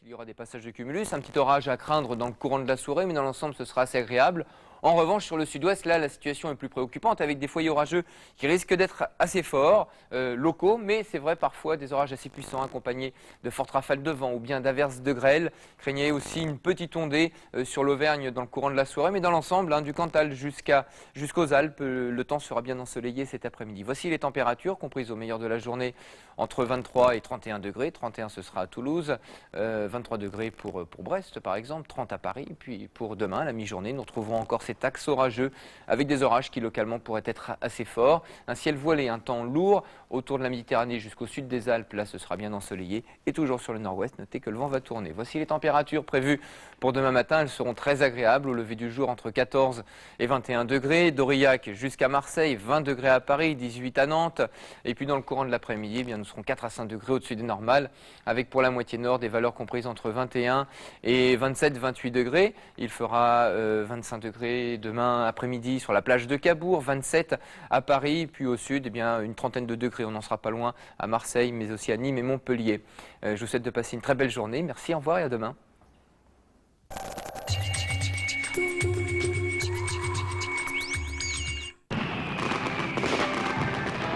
Il y aura des passages de cumulus, un petit orage à craindre dans le courant de la soirée, mais dans l'ensemble, ce sera assez agréable. En revanche, sur le sud-ouest, là, la situation est plus préoccupante avec des foyers orageux qui risquent d'être assez forts, locaux, mais c'est vrai parfois des orages assez puissants accompagnés de fortes rafales de vent ou bien d'averses de grêle. Craignez aussi une petite ondée sur l'Auvergne dans le courant de la soirée, mais dans l'ensemble, du Cantal jusqu'aux Alpes, le temps sera bien ensoleillé cet après-midi. Voici les températures comprises au meilleur de la journée entre 23 et 31 degrés. 31 ce sera à Toulouse, 23 degrés pour Brest par exemple, 30 à Paris. Puis pour demain, la mi-journée, nous retrouverons encore cet axe orageux avec des orages qui localement pourraient être assez forts. Un ciel voilé, un temps lourd autour de la Méditerranée jusqu'au sud des Alpes. Là, ce sera bien ensoleillé. Et toujours sur le nord-ouest, notez que le vent va tourner. Voici les températures prévues pour demain matin. Elles seront très agréables au lever du jour entre 14 et 21 degrés. d'Aurillac jusqu'à Marseille, 20 degrés à Paris, 18 à Nantes. Et puis dans le courant de l'après-midi, nous serons 4 à 5 degrés au-dessus des normales, avec pour la moitié nord des valeurs comprises entre 21 et 27-28 degrés. Il fera 25 degrés demain après-midi sur la plage de Cabourg, 27 à Paris, puis au sud, une trentaine de degrés. On n'en sera pas loin à Marseille, mais aussi à Nîmes et Montpellier. Je vous souhaite de passer une très belle journée. Merci, au revoir et à demain.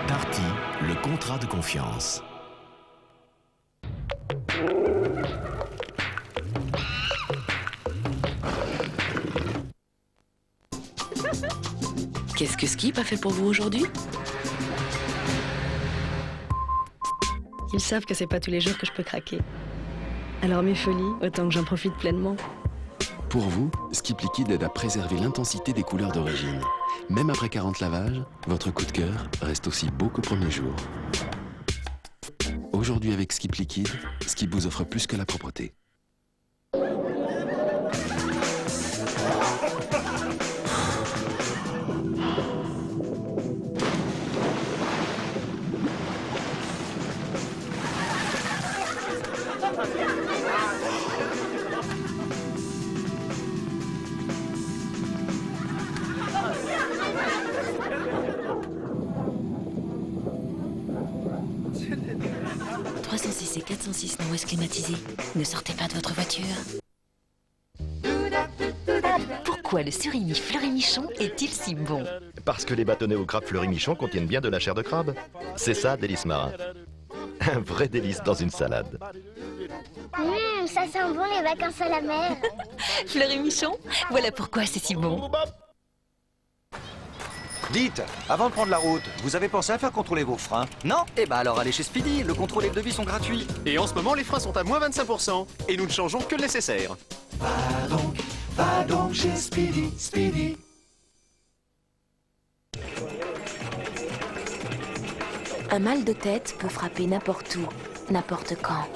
Darty, le contrat de confiance. Qu'est-ce que Skip a fait pour vous aujourd'hui? Ils savent que c'est pas tous les jours que je peux craquer. Alors mes folies, autant que j'en profite pleinement. Pour vous, Skip Liquide aide à préserver l'intensité des couleurs d'origine. Même après 40 lavages, votre coup de cœur reste aussi beau qu'au premier jour. Aujourd'hui avec Skip Liquide, Skip vous offre plus que la propreté. et 406 Nord-Ouest climatisé. Ne sortez pas de votre voiture. Pourquoi le surimi Fleury-Michon est-il si bon? Parce que les bâtonnets au crabe Fleury-Michon contiennent bien de la chair de crabe. C'est ça, délice marin. Un vrai délice dans une salade. Ça sent bon les vacances à la mer. Fleury-Michon, voilà pourquoi c'est si bon. Dites, avant de prendre la route, vous avez pensé à faire contrôler vos freins? Non? Eh ben alors allez chez Speedy, le contrôle et le devis sont gratuits. Et en ce moment, les freins sont à moins 25%. Et nous ne changeons que le nécessaire. Va donc chez Speedy, Speedy. Un mal de tête peut frapper n'importe où, n'importe quand.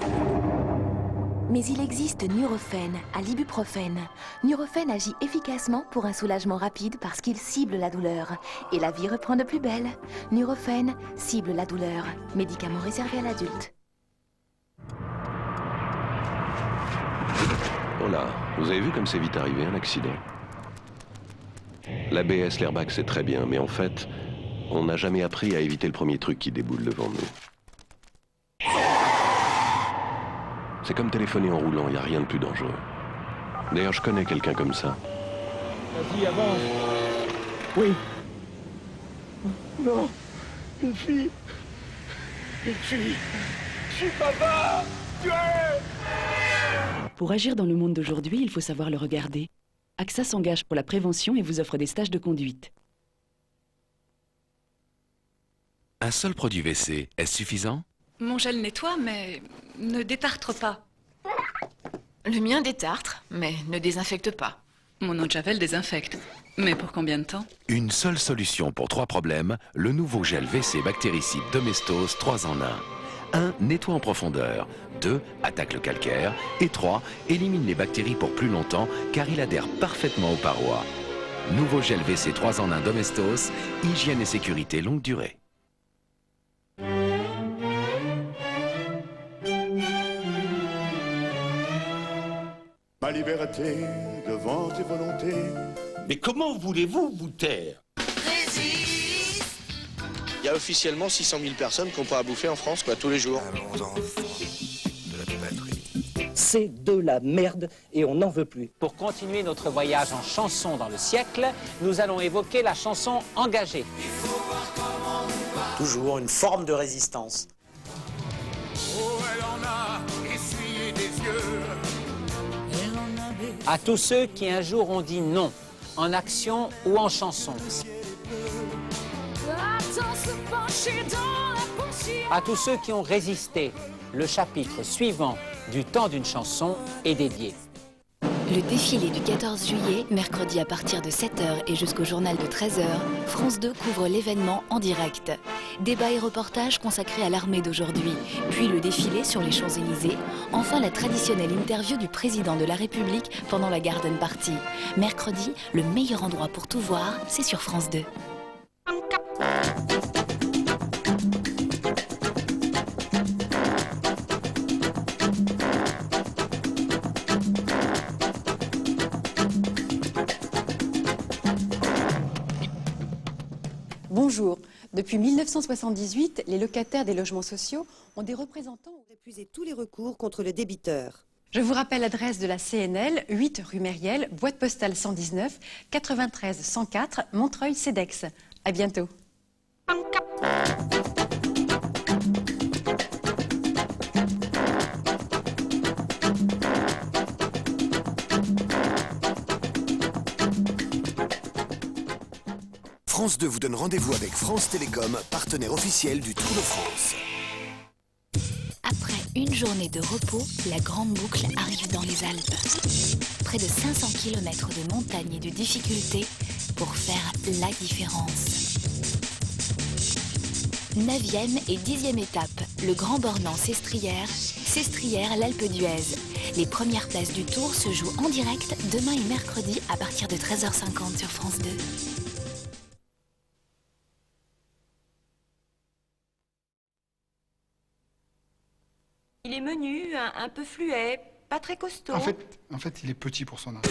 Mais il existe Nurofen à l'ibuprofène. Nurofen agit efficacement pour un soulagement rapide parce qu'il cible la douleur. Et la vie reprend de plus belle. Nurofen cible la douleur. Médicament réservé à l'adulte. Oh là, vous avez vu comme c'est vite arrivé un accident? L'ABS, l'airbag, c'est très bien, mais en fait, on n'a jamais appris à éviter le premier truc qui déboule devant nous. C'est comme téléphoner en roulant, il n'y a rien de plus dangereux. D'ailleurs, je connais quelqu'un comme ça. Vas-y, avance. Oui. Non. Une fille. Une fille. Je suis papa. Tué. Pour agir dans le monde d'aujourd'hui, il faut savoir le regarder. AXA s'engage pour la prévention et vous offre des stages de conduite. Un seul produit WC, est-ce suffisant? Mon gel nettoie, mais ne détartre pas. Le mien détartre, mais ne désinfecte pas. Mon eau de javel désinfecte. Mais pour combien de temps? Une seule solution pour 3 problèmes, le nouveau gel WC bactéricide Domestos 3 en 1. 1. Nettoie en profondeur. 2. Attaque le calcaire. Et 3. Élimine les bactéries pour plus longtemps car il adhère parfaitement aux parois. Nouveau gel WC 3 en 1 Domestos, hygiène et sécurité longue durée. Ma liberté devant tes volontés. Mais comment voulez-vous vous taire? Il y a officiellement 600 000 personnes qui n'ont pas à bouffer en France, tous les jours. Allons-en, de la batterie. C'est de la merde et on n'en veut plus. Pour continuer notre voyage en chansons dans le siècle, nous allons évoquer la chanson engagée. Toujours une forme de résistance. Oh, elle en a essuyé des yeux. À tous ceux qui un jour ont dit non, en action ou en chanson. À tous ceux qui ont résisté, le chapitre suivant du temps d'une chanson est dédié. Le défilé du 14 juillet, mercredi à partir de 7h et jusqu'au journal de 13h, France 2 couvre l'événement en direct. Débat et reportages consacrés à l'armée d'aujourd'hui, puis le défilé sur les Champs-Élysées, enfin la traditionnelle interview du président de la République pendant la Garden Party. Mercredi, le meilleur endroit pour tout voir, c'est sur France 2. Bonjour. Depuis 1978, les locataires des logements sociaux ont des représentants pour épuiser tous les recours contre le débiteur. Je vous rappelle l'adresse de la CNL, 8 rue Mériel, boîte postale 119, 93 104, Montreuil-Cedex. À bientôt. France 2 vous donne rendez-vous avec France Télécom, partenaire officiel du Tour de France. Après une journée de repos, la grande boucle arrive dans les Alpes. Près de 500 km de montagnes et de difficultés pour faire la différence. 9e et 10e étape, le Grand Bornand Sestrières, l'Alpe d'Huez. Les premières places du Tour se jouent en direct demain et mercredi à partir de 13h50 sur France 2. Il est menu, un peu fluet, pas très costaud. En fait, il est petit pour son âge.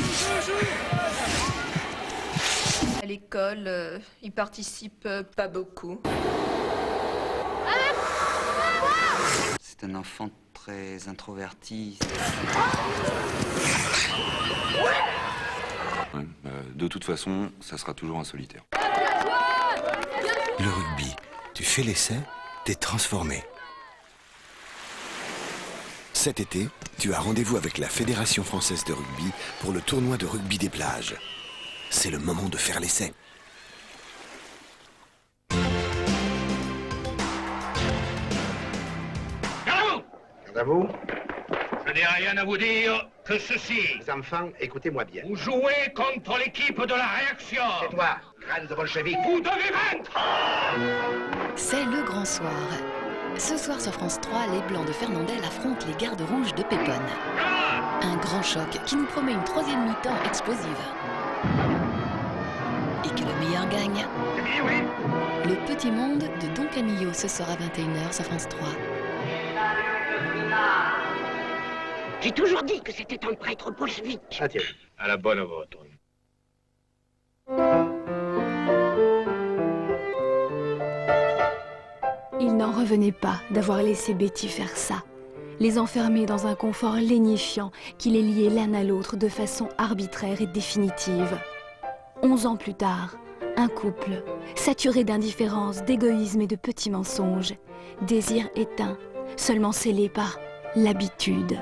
À l'école, il participe pas beaucoup. C'est un enfant très introverti. Ouais, de toute façon, ça sera toujours un solitaire. Le rugby, tu fais l'essai, t'es transformé. Cet été, tu as rendez-vous avec la Fédération française de rugby pour le tournoi de rugby des plages. C'est le moment de faire l'essai. Garde à vous. Je n'ai rien à vous dire que ceci. Les enfants, écoutez-moi bien. Vous jouez contre l'équipe de la réaction. C'est toi, crâne de bolchevique. Vous devez vaincre. C'est le grand soir. Ce soir sur France 3, les Blancs de Fernandel affrontent les Gardes Rouges de Péponne. Un grand choc qui nous promet une troisième mi-temps explosive. Et que le meilleur gagne. Le Petit Monde de Don Camillo ce soir à 21h sur France 3. J'ai toujours dit que c'était un prêtre bolchevique. Ah tiens, à la bonne vôtre. Il n'en revenait pas d'avoir laissé Betty faire ça. Les enfermer dans un confort lénifiant qui les liait l'un à l'autre de façon arbitraire et définitive. 11 ans plus tard, un couple, saturé d'indifférence, d'égoïsme et de petits mensonges, désir éteint, seulement scellé par l'habitude.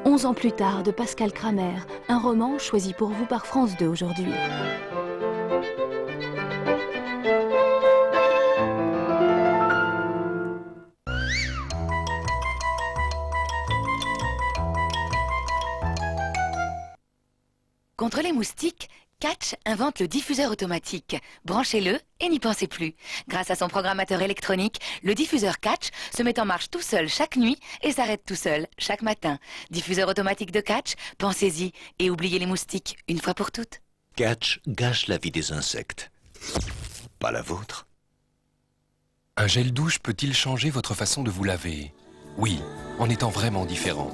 11 ans plus tard, de Pascal Kramer, un roman choisi pour vous par France 2 aujourd'hui. Contre les moustiques, Catch invente le diffuseur automatique. Branchez-le et n'y pensez plus. Grâce à son programmateur électronique, le diffuseur Catch se met en marche tout seul chaque nuit et s'arrête tout seul chaque matin. Diffuseur automatique de Catch, pensez-y et oubliez les moustiques une fois pour toutes. Catch gâche la vie des insectes. Pas la vôtre. Un gel douche peut-il changer votre façon de vous laver? Oui, en étant vraiment différent.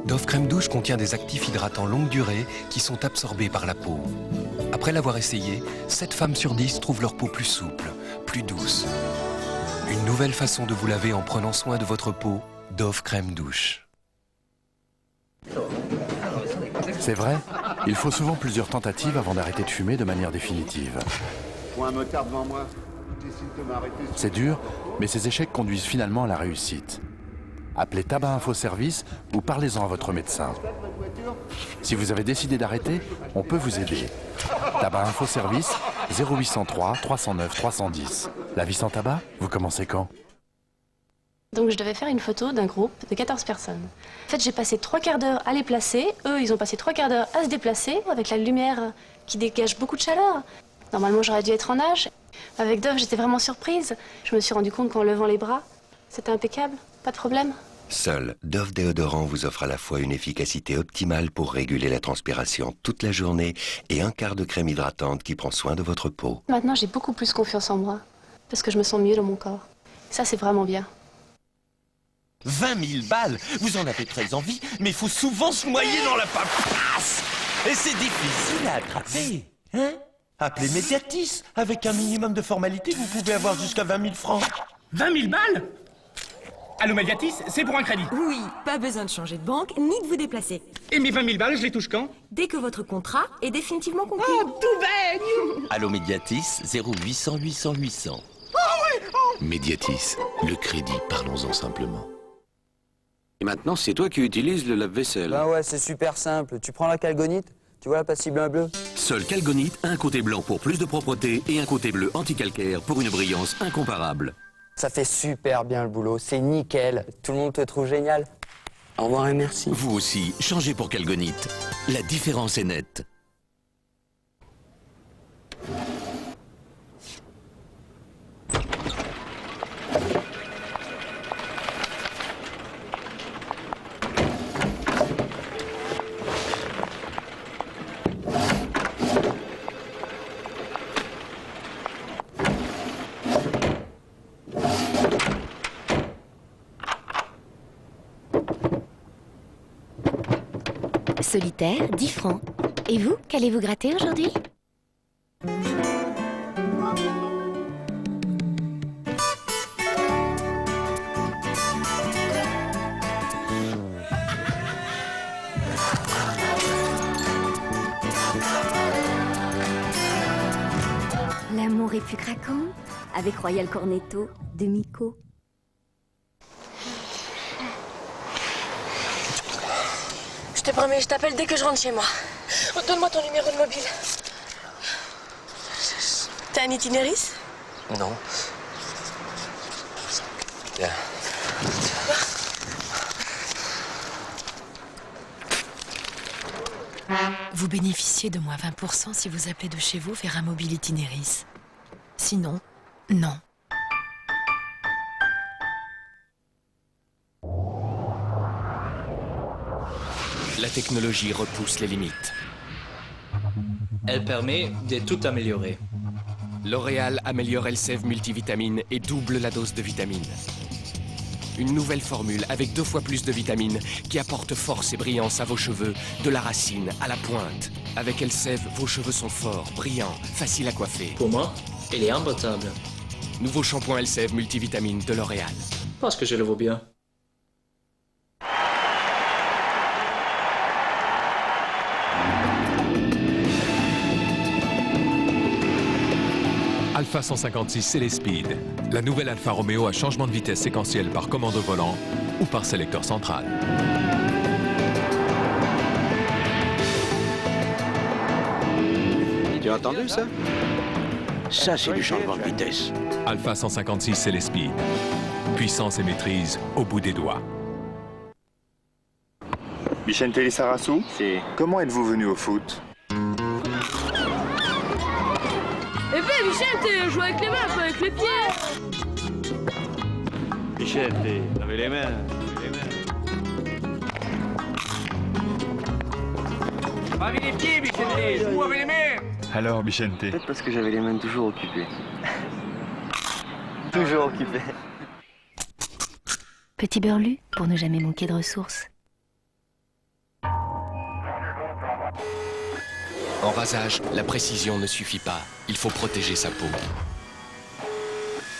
Dove Crème Douche contient des actifs hydratants longue durée qui sont absorbés par la peau. Après l'avoir essayé, 7 femmes sur 10 trouvent leur peau plus souple, plus douce. Une nouvelle façon de vous laver en prenant soin de votre peau, Dove Crème Douche. C'est vrai, il faut souvent plusieurs tentatives avant d'arrêter de fumer de manière définitive. Point un motard devant moi. Décide de m'arrêter. C'est dur, mais ces échecs conduisent finalement à la réussite. Appelez Tabac Info Service ou parlez-en à votre médecin. Si vous avez décidé d'arrêter, on peut vous aider. Tabac Info Service, 0803 309 310. La vie sans tabac, vous commencez quand? Donc je devais faire une photo d'un groupe de 14 personnes. En fait, j'ai passé 3 quarts d'heure à les placer. Eux, ils ont passé 3 quarts d'heure à se déplacer, avec la lumière qui dégage beaucoup de chaleur. Normalement, j'aurais dû être en nage. Avec Dove, j'étais vraiment surprise. Je me suis rendu compte qu'en levant les bras, c'était impeccable, pas de problème. Seul Dove Déodorant vous offre à la fois une efficacité optimale pour réguler la transpiration toute la journée et un quart de crème hydratante qui prend soin de votre peau. Maintenant, j'ai beaucoup plus confiance en moi, parce que je me sens mieux dans mon corps. Ça, c'est vraiment bien. 20 000 balles, vous en avez très envie, mais il faut souvent se noyer dans la paperasse. Et c'est difficile à attraper, hein? Appelez Mediatis. Avec un minimum de formalité, vous pouvez avoir jusqu'à 20 000 francs. 20 000 balles? Allô Mediatis, c'est pour un crédit. Oui, pas besoin de changer de banque, ni de vous déplacer. Et mes 20 000 balles, je les touche quand? Dès que votre contrat est définitivement conclu. Oh, tout baigne! Allô Mediatis, 0800 800 800. Oh oui, oh. Mediatis, le crédit, parlons-en simplement. Et maintenant, c'est toi qui utilises le lave-vaisselle. Ben ouais, c'est super simple. Tu prends la calgonite, tu vois la pastille bleu. Seul Calgonite a un côté blanc pour plus de propreté et un côté bleu anti-calcaire pour une brillance incomparable. Ça fait super bien le boulot, c'est nickel. Tout le monde te trouve génial. Au revoir et merci. Vous aussi, changez pour Calgonite. La différence est nette. Solitaire, 10 francs. Et vous, qu'allez-vous gratter aujourd'hui? L'amour est plus craquant avec Royal Cornetto de Miko. Je te promets, je t'appelle dès que je rentre chez moi. Donne-moi ton numéro de mobile. T'as un itinéris? Non. Bien. Vous bénéficiez de moins 20% si vous appelez de chez vous vers un mobile itinéris. Sinon, non. La technologie repousse les limites. Elle permet de tout améliorer. L'Oréal améliore Elseve multivitamine et double la dose de vitamines. Une nouvelle formule avec 2 fois plus de vitamines qui apporte force et brillance à vos cheveux, de la racine à la pointe. Avec Elseve, vos cheveux sont forts, brillants, faciles à coiffer. Pour moi, il est imbattable. Nouveau shampoing Elseve multivitamine de L'Oréal. Parce que je le vaux bien. Alpha 156 Célespeed. La nouvelle Alfa Romeo à changement de vitesse séquentiel par commande au volant ou par sélecteur central. Tu as entendu ça? Ça, c'est du changement de vitesse. Alpha 156 Célespeed. Puissance et maîtrise au bout des doigts. Vicente Lissarassou, comment êtes-vous venu au foot? Eh ben, Michel, joue avec les mains, pas avec les pieds. Michel, lavez les mains. Avec les pieds, Vicente, joue avec les mains. Alors, Vicente? Peut-être parce que j'avais les mains toujours occupées. Toujours occupées. Petit Burlu, pour ne jamais manquer de ressources. En rasage, la précision ne suffit pas. Il faut protéger sa peau.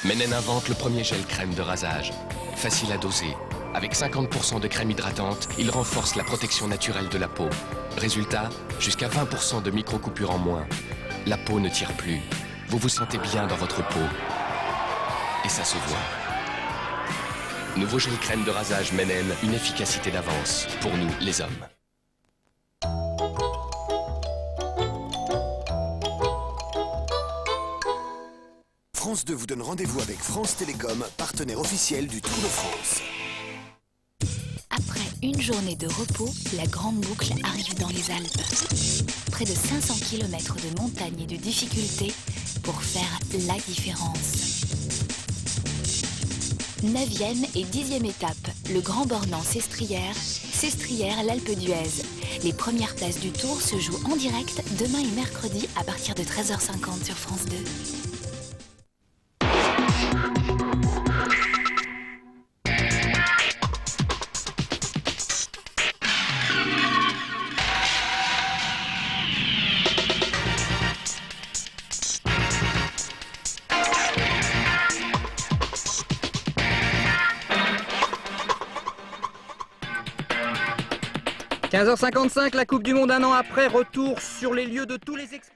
Menen invente le premier gel crème de rasage. Facile à doser, Avec 50% de crème hydratante, il renforce la protection naturelle de la peau. Résultat, jusqu'à 20% de micro-coupures en moins. La peau ne tire plus. Vous vous sentez bien dans votre peau. Et ça se voit. Nouveau gel crème de rasage Mennen, une efficacité d'avance. Pour nous, les hommes. France 2 vous donne rendez-vous avec France Télécom, partenaire officiel du Tour de France. Après une journée de repos, la grande boucle arrive dans les Alpes. Près de 500 km de montagnes et de difficultés pour faire la différence. 9e et 10e étape, le Grand Bornand Sestrières, l'Alpe d'Huez. Les premières places du Tour se jouent en direct demain et mercredi à partir de 13h50 sur France 2. « 15h55, la Coupe du Monde un an après, retour sur les lieux de tous les exploits.